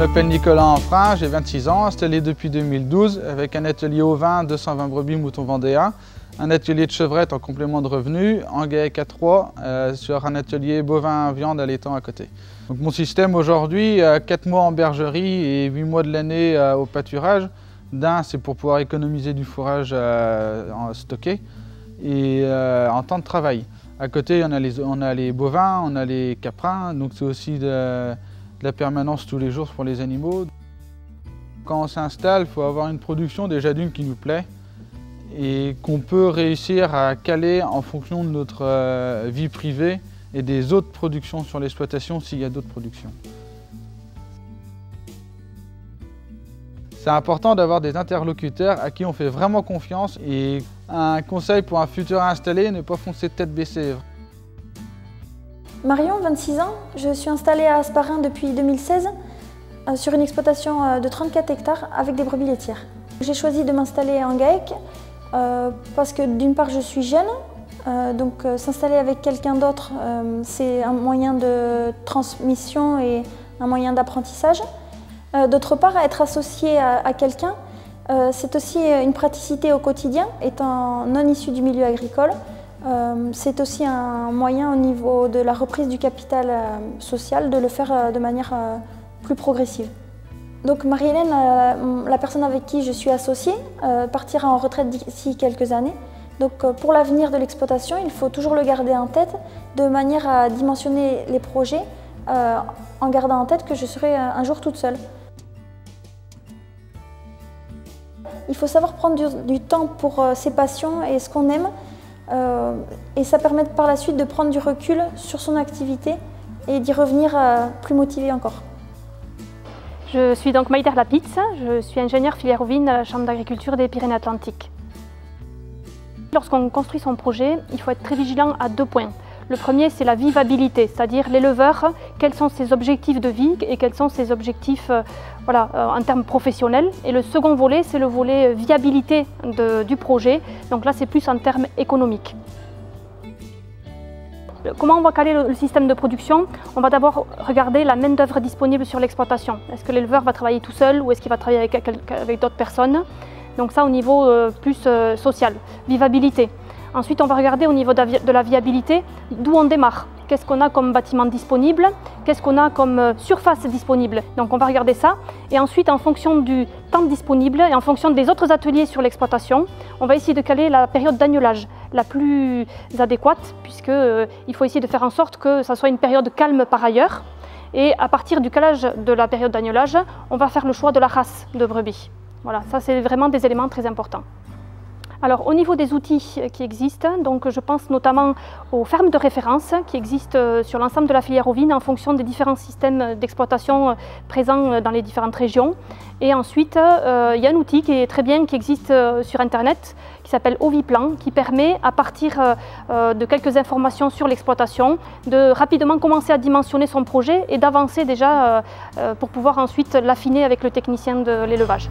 m'appelle Nicolas Enfrin, j'ai 26 ans, installé depuis 2012 avec un atelier ovin, 220 brebis moutons vendéens, un atelier de chevrette en complément de revenus, en GAEC à 3 sur un atelier bovin viande allaitant à côté. Donc mon système aujourd'hui, 4 mois en bergerie et 8 mois de l'année au pâturage. D'un, c'est pour pouvoir économiser du fourrage stocké et en temps de travail. À côté, on a les bovins, on a les caprins, donc c'est aussi de la permanence tous les jours pour les animaux. Quand on s'installe, il faut avoir une production déjà d'une qui nous plaît et qu'on peut réussir à caler en fonction de notre vie privée et des autres productions sur l'exploitation s'il y a d'autres productions. C'est important d'avoir des interlocuteurs à qui on fait vraiment confiance et un conseil pour un futur installé, ne pas foncer tête baissée. Marion, 26 ans, je suis installée à Hasparren depuis 2016 sur une exploitation de 34 hectares avec des brebis laitières. J'ai choisi de m'installer en GAEC parce que d'une part je suis jeune, donc s'installer avec quelqu'un d'autre c'est un moyen de transmission et un moyen d'apprentissage. D'autre part, être associé à quelqu'un, c'est aussi une praticité au quotidien, étant non issu du milieu agricole. C'est aussi un moyen au niveau de la reprise du capital social de le faire de manière plus progressive. Donc Marie-Hélène, la personne avec qui je suis associée, partira en retraite d'ici quelques années. Donc pour l'avenir de l'exploitation, il faut toujours le garder en tête de manière à dimensionner les projets en gardant en tête que je serai un jour toute seule. Il faut savoir prendre du temps pour ses passions et ce qu'on aime. Et ça permet par la suite de prendre du recul sur son activité et d'y revenir plus motivé encore. Je suis donc Maïder Lapitz, je suis ingénieure filière ovine à la Chambre d'agriculture des Pyrénées-Atlantiques. Lorsqu'on construit son projet, il faut être très vigilant à 2 points. Le premier, c'est la vivabilité, c'est-à-dire l'éleveur, quels sont ses objectifs de vie et quels sont ses objectifs en termes professionnels. Et le second volet, c'est le volet viabilité du projet, donc là c'est plus en termes économiques. Comment on va caler le système de production? On va d'abord regarder la main-d'œuvre disponible sur l'exploitation. Est-ce que l'éleveur va travailler tout seul ou est-ce qu'il va travailler avec d'autres personnes? Donc ça au niveau plus social, vivabilité. Ensuite, on va regarder au niveau de la viabilité, d'où on démarre. Qu'est-ce qu'on a comme bâtiment disponible? Qu'est-ce qu'on a comme surface disponible? Donc on va regarder ça. Et ensuite, en fonction du temps disponible et en fonction des autres ateliers sur l'exploitation, on va essayer de caler la période d'agnelage la plus adéquate, puisqu'il faut essayer de faire en sorte que ça soit une période calme par ailleurs. Et à partir du calage de la période d'agnelage, on va faire le choix de la race de brebis. Voilà, ça c'est vraiment des éléments très importants. Alors au niveau des outils qui existent, donc je pense notamment aux fermes de référence qui existent sur l'ensemble de la filière ovine en fonction des différents systèmes d'exploitation présents dans les différentes régions. Et ensuite, il y a un outil qui est très bien, qui existe sur Internet, qui s'appelle Oviplan, qui permet à partir de quelques informations sur l'exploitation de rapidement commencer à dimensionner son projet et d'avancer déjà pour pouvoir ensuite l'affiner avec le technicien de l'élevage.